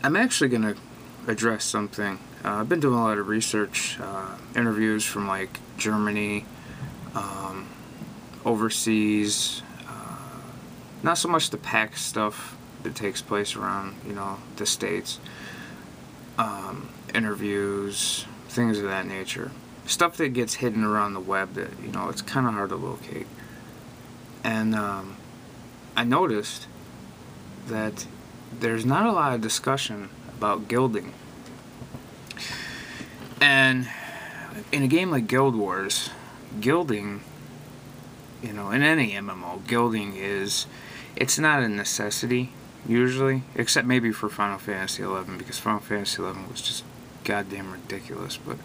I'm actually going to address something. I've been doing a lot of research, interviews from like Germany, overseas, not so much the PAX stuff that takes place around, the States, interviews, things of that nature. Stuff that gets hidden around the web that, it's kind of hard to locate. And I noticed that there's not a lot of discussion about guilding. And in a game like Guild Wars, guilding, in any MMO, guilding it's not a necessity, usually, except maybe for Final Fantasy XI, because Final Fantasy XI was just goddamn ridiculous, but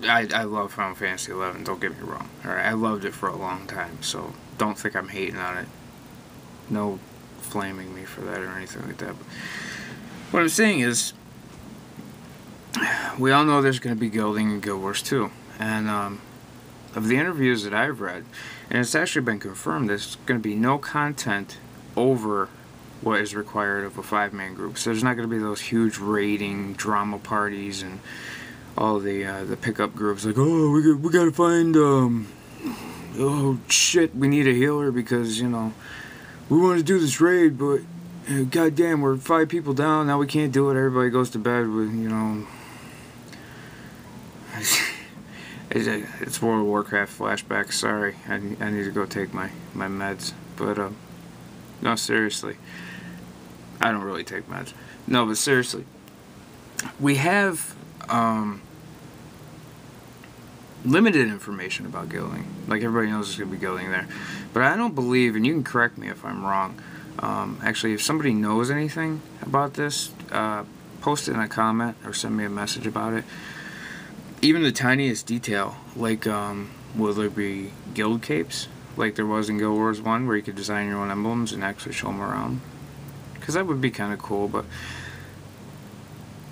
I love Final Fantasy XI, don't get me wrong. Alright, I loved it for a long time, so don't think I'm hating on it. No flaming me for that or anything like that. But what I'm saying is, we all know there's going to be guilding in Guild Wars 2. And of the interviews that I've read, and it's actually been confirmed, there's going to be no content over what is required of a 5-man group. So there's not going to be those huge raiding drama parties and all the pickup groups like, oh, we got to find, oh shit, we need a healer because, we want to do this raid, but goddamn, we're 5 people down, now we can't do it, everybody goes to bed with, it's World of Warcraft flashback, sorry, I need to go take my meds, but, no, seriously, I don't really take meds, no, but seriously, we have, limited information about guilding. Like, everybody knows there's going to be guilding there. But I don't believe, and you can correct me if I'm wrong, actually, if somebody knows anything about this, post it in a comment or send me a message about it. Even the tiniest detail, like, will there be guild capes, like there was in Guild Wars 1, where you could design your own emblems and actually show them around? Because that would be kind of cool, but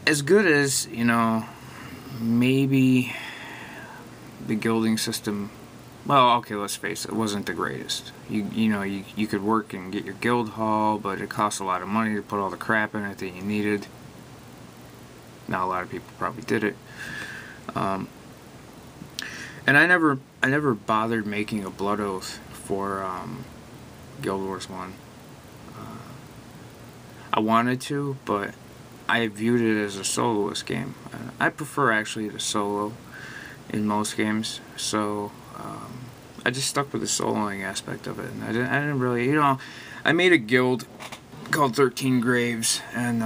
as good as, maybe the guilding system, well, okay, let's face it, wasn't the greatest. You could work and get your guild hall, but it costs a lot of money to put all the crap in it that you needed. Not a lot of people probably did it. And I never bothered making a blood oath for Guild Wars 1. I wanted to, but I viewed it as a soloist game. I prefer actually the solo in most games, so I just stuck with the soloing aspect of it. And I didn't really, I made a guild called 13 Graves, and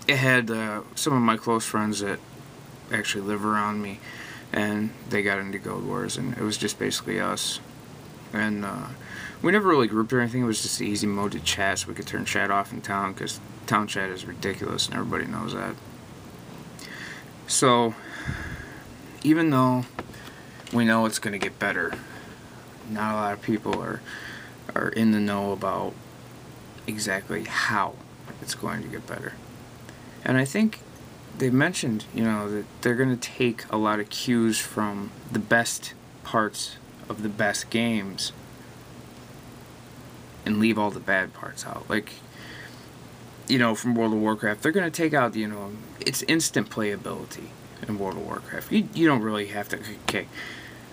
it had some of my close friends that actually live around me, and they got into Guild Wars, and it was just basically us. And we never really grouped or anything. It was just the easy mode to chat, so we could turn chat off in town, because town chat is ridiculous, and everybody knows that. So, even though we know it's going to get better, not a lot of people are in the know about exactly how it's going to get better. And I think they've mentioned, that they're going to take a lot of cues from the best parts of the best games and leave all the bad parts out. Like, from World of Warcraft, they're going to take out, it's instant playability in World of Warcraft. You don't really have to, okay,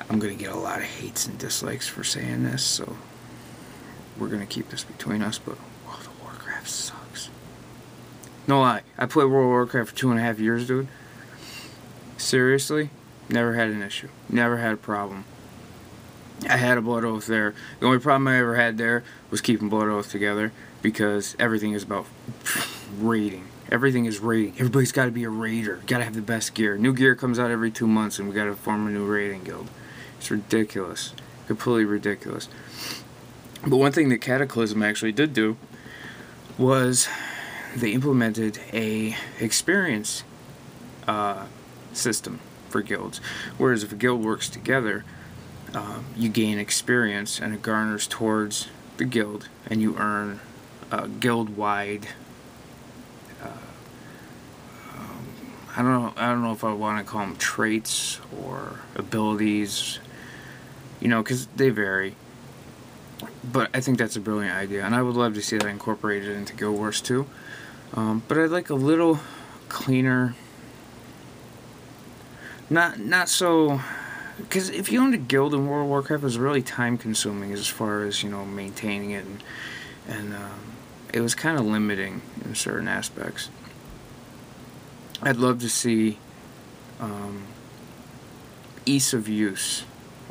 I'm going to get a lot of hates and dislikes for saying this, so we're going to keep this between us, but World of Warcraft sucks. No lie, I played World of Warcraft for 2.5 years, dude. Seriously, never had an issue, never had a problem. I had a blood oath there. The only problem I ever had there was keeping blood oath together, because everything is about raiding. Everything is raiding. Everybody's got to be a raider. Got to have the best gear. New gear comes out every 2 months, and we got to form a new raiding guild. It's ridiculous, completely ridiculous. But one thing that Cataclysm actually did do was they implemented a experience system for guilds. Whereas if a guild works together, you gain experience, and it garners towards the guild, and you earn guild-wide. I don't know if I want to call them traits or abilities, because they vary. But I think that's a brilliant idea, and I would love to see that incorporated into Guild Wars 2. But I'd like a little cleaner. Not so, because if you owned a guild in World of Warcraft, it was really time consuming as far as maintaining it, and it was kind of limiting in certain aspects. I'd love to see ease of use,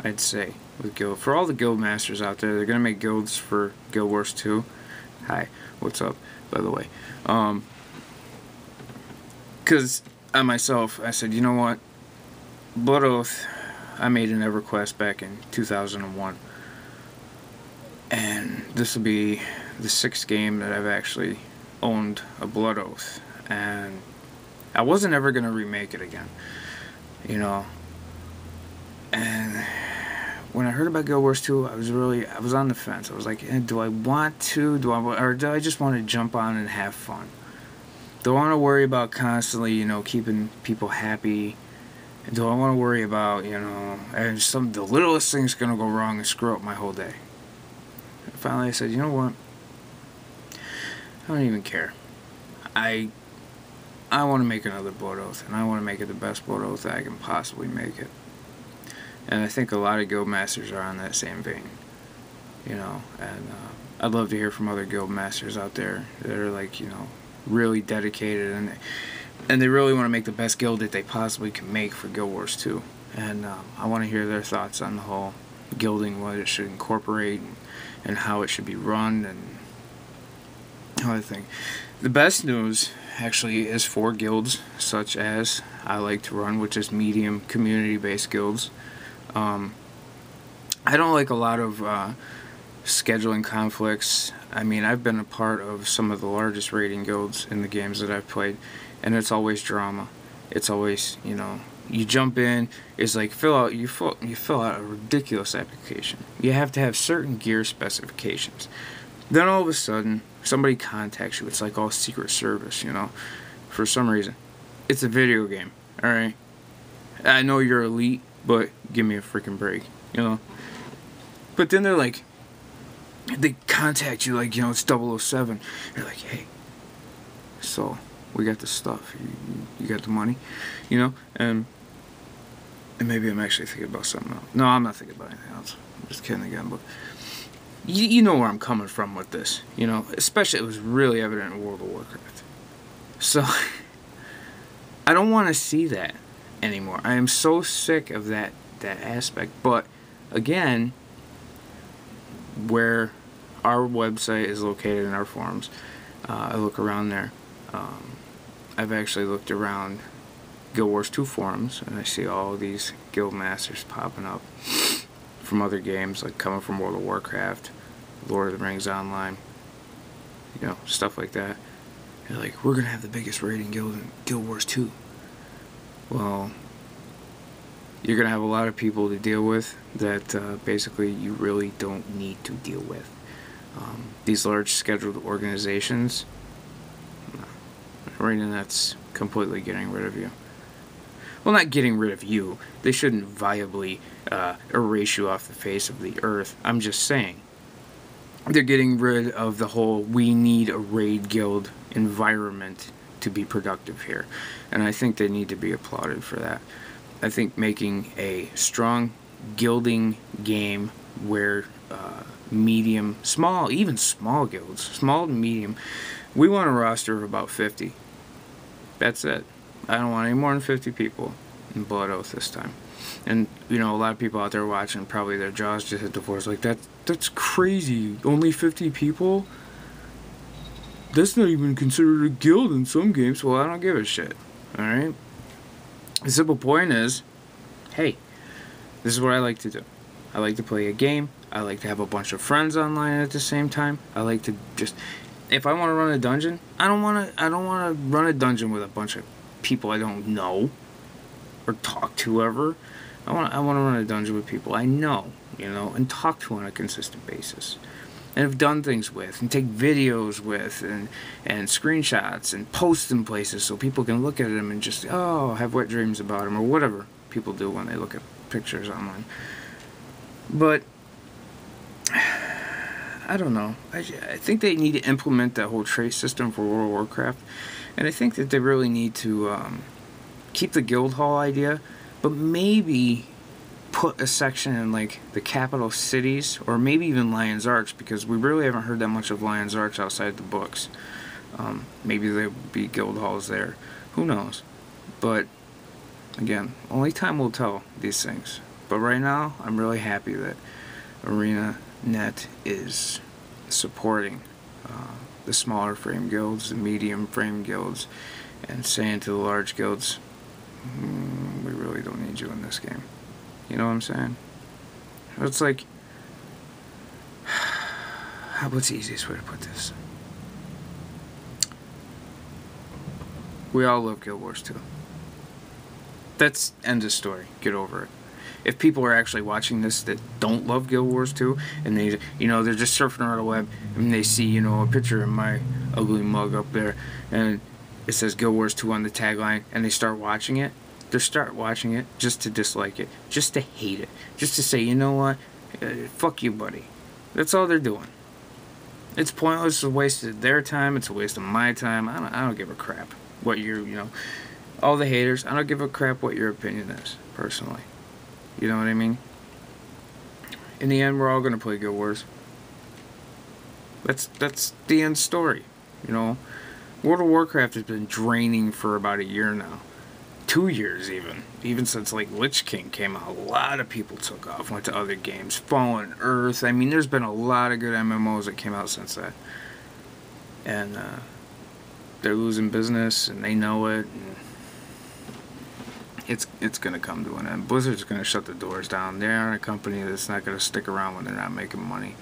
I'd say, with guild. For all the guild masters out there, they're gonna make guilds for Guild Wars 2. Hi, what's up, by the way? Because I myself, I said, you know what? Blood Oath, I made an EverQuest back in 2001. And this will be the 6th game that I've actually owned a Blood Oath. And I wasn't ever going to remake it again. And when I heard about Guild Wars 2, I was on the fence. I was like, do I want to? Or do I just want to jump on and have fun? Do I want to worry about constantly, keeping people happy? Do I want to worry about, and the littlest thing's going to go wrong and screw up my whole day? And finally I said, you know what? I don't even care. I want to make another Blood Oath, and I want to make it the best Blood Oath that I can possibly make it. And I think a lot of guild masters are on that same vein, and I'd love to hear from other guild masters out there that are like, really dedicated, and they really want to make the best guild that they possibly can make for Guild Wars 2. And I want to hear their thoughts on the whole guilding, what it should incorporate, and how it should be run, and other thing. The best news actually is for guilds such as I like to run, which is medium community-based guilds. I don't like a lot of scheduling conflicts. I mean, I've been a part of some of the largest raiding guilds in the games that I've played, and it's always drama. It's always, you jump in, it's like you fill out a ridiculous application. You have to have certain gear specifications. Then all of a sudden, somebody contacts you. It's like all Secret Service, for some reason. It's a video game, alright? I know you're elite, but give me a freaking break, But then they're like, they contact you like, it's 007. You're like, hey, so we got the stuff. You got the money, And maybe I'm actually thinking about something else. No, I'm not thinking about anything else. I'm just kidding again, but you know where I'm coming from with this, Especially, it was really evident in World of Warcraft. So, I don't want to see that anymore. I am so sick of that aspect. But, again, where our website is located in our forums, I look around there. I've actually looked around Guild Wars 2 forums, and I see all these guild masters popping up from other games, like coming from World of Warcraft, Lord of the Rings Online, stuff like that. They're like, we're going to have the biggest raiding guild in Guild Wars 2. Well, you're going to have a lot of people to deal with that basically you really don't need to deal with. These large scheduled organizations, that's completely getting rid of you. Well, not getting rid of you. They shouldn't viably erase you off the face of the earth. I'm just saying. They're getting rid of the whole, we need a raid guild environment to be productive here. And I think they need to be applauded for that. I think making a strong guilding game where medium, small, even small guilds, small to medium, we want a roster of about 50. That's it. I don't want any more than 50 people in Blood Oath this time. And, a lot of people out there watching, probably their jaws just hit the floor. It's like, that's crazy. Only 50 people? That's not even considered a guild in some games. Well, I don't give a shit. Alright? The simple point is, hey, this is what I like to do. I like to play a game. I like to have a bunch of friends online at the same time. I like to just, if I want to run a dungeon, I don't want to run a dungeon with a bunch of people I don't know or talk to ever. I want to run a dungeon with people I know, and talk to on a consistent basis, and have done things with, and take videos with, and screenshots, and post them places so people can look at them and just, have wet dreams about them, or whatever people do when they look at pictures online. But I don't know. I think they need to implement that whole trace system for World of Warcraft, and I think that they really need to keep the guild hall idea, but maybe put a section in like the capital cities, or maybe even Lion's Arch, because we really haven't heard that much of Lion's Arch outside the books. Maybe there'll be guild halls there. Who knows? But again, only time will tell these things. But right now, I'm really happy that ArenaNet is supporting the smaller frame guilds, the medium frame guilds, and saying to the large guilds, we really don't need you in this game. You know what I'm saying? It's like, what's the easiest way to put this? We all love Guild Wars 2. That's end of story. Get over it. If people are actually watching this that don't love Guild Wars 2, and they, they're just surfing around the web, and they see, a picture of my ugly mug up there, and it says Guild Wars 2 on the tagline, and they start watching it, start watching it just to dislike it, just to hate it, just to say, you know what, fuck you, buddy. That's all they're doing. It's pointless. It's a waste of their time. It's a waste of my time. I don't give a crap what all the haters, I don't give a crap what your opinion is, personally. You know what I mean? In the end, we're all going to play Guild Wars. That's the end story, World of Warcraft has been draining for about a year now. 2 years even. Even since, like, Lich King came out, a lot of people took off, went to other games. Fallen Earth. I mean, there's been a lot of good MMOs that came out since that. And, they're losing business, and they know it, and it's going to come to an end. Blizzard's going to shut the doors down. They aren't a company that's not going to stick around when they're not making money.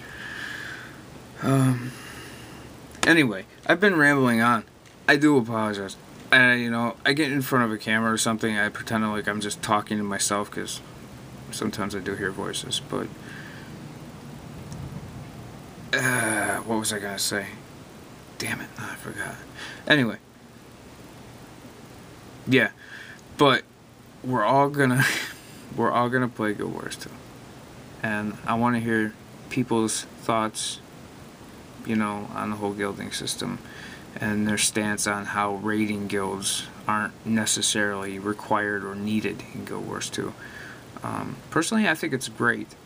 Anyway, I've been rambling on. I do apologize. And, I get in front of a camera or something, I pretend like I'm just talking to myself, because sometimes I do hear voices, but what was I going to say? Damn it, I forgot. Anyway. Yeah. But we're all gonna play Guild Wars 2. And I wanna hear people's thoughts, on the whole guilding system and their stance on how raiding guilds aren't necessarily required or needed in Guild Wars 2. Personally, I think it's great.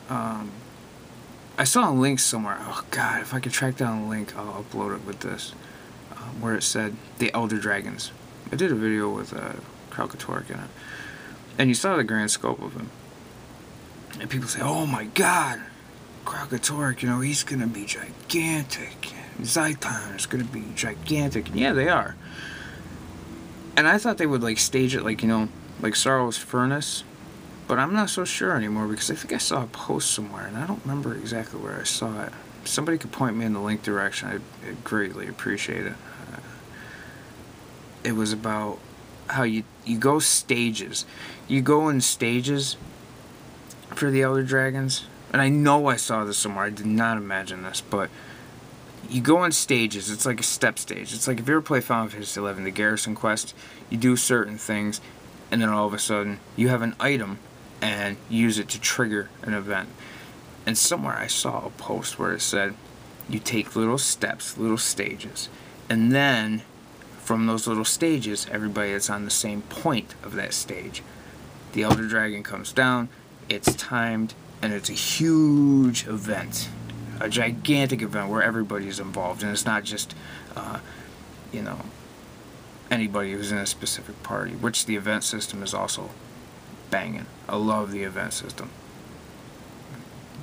I saw a link somewhere. Oh God, if I could track down a link, I'll upload it with this. Where it said the Elder Dragons. I did a video with Kralkatork in it, and you saw the grand scope of him. And people say, "Oh my God, Kralkatork! He's gonna be gigantic. Zaitan is gonna be gigantic." And yeah, they are. And I thought they would like stage it like like Sorrow's Furnace. But I'm not so sure anymore, because I think I saw a post somewhere, and I don't remember exactly where I saw it. If somebody could point me in the link direction, I'd greatly appreciate it. It was about how you go stages. You go in stages for the Elder Dragons. And I know I saw this somewhere. I did not imagine this, but you go in stages. It's like a step stage. It's like if you ever play Final Fantasy XI, the Garrison Quest, you do certain things, and then all of a sudden you have an item and use it to trigger an event. And somewhere I saw a post where it said you take little steps, little stages, and then from those little stages, everybody that's on the same point of that stage, the Elder Dragon comes down, it's timed, and it's a huge event, a gigantic event where everybody's involved, and it's not just anybody who's in a specific party, which the event system is also banging. I love the event system.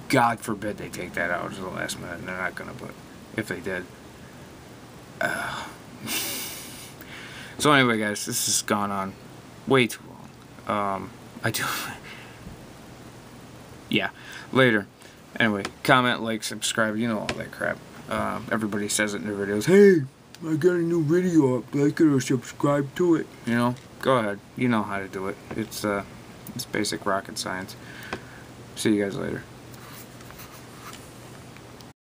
God forbid they take that out at the last minute, and they're not gonna, but if they did. So anyway, guys, this has gone on way too long. Yeah, later. Anyway, comment, like, subscribe, all that crap. Everybody says it in their videos. Hey, I got a new video up. Like it or subscribe to it. Go ahead. You know how to do it. It's basic rocket science. See you guys later.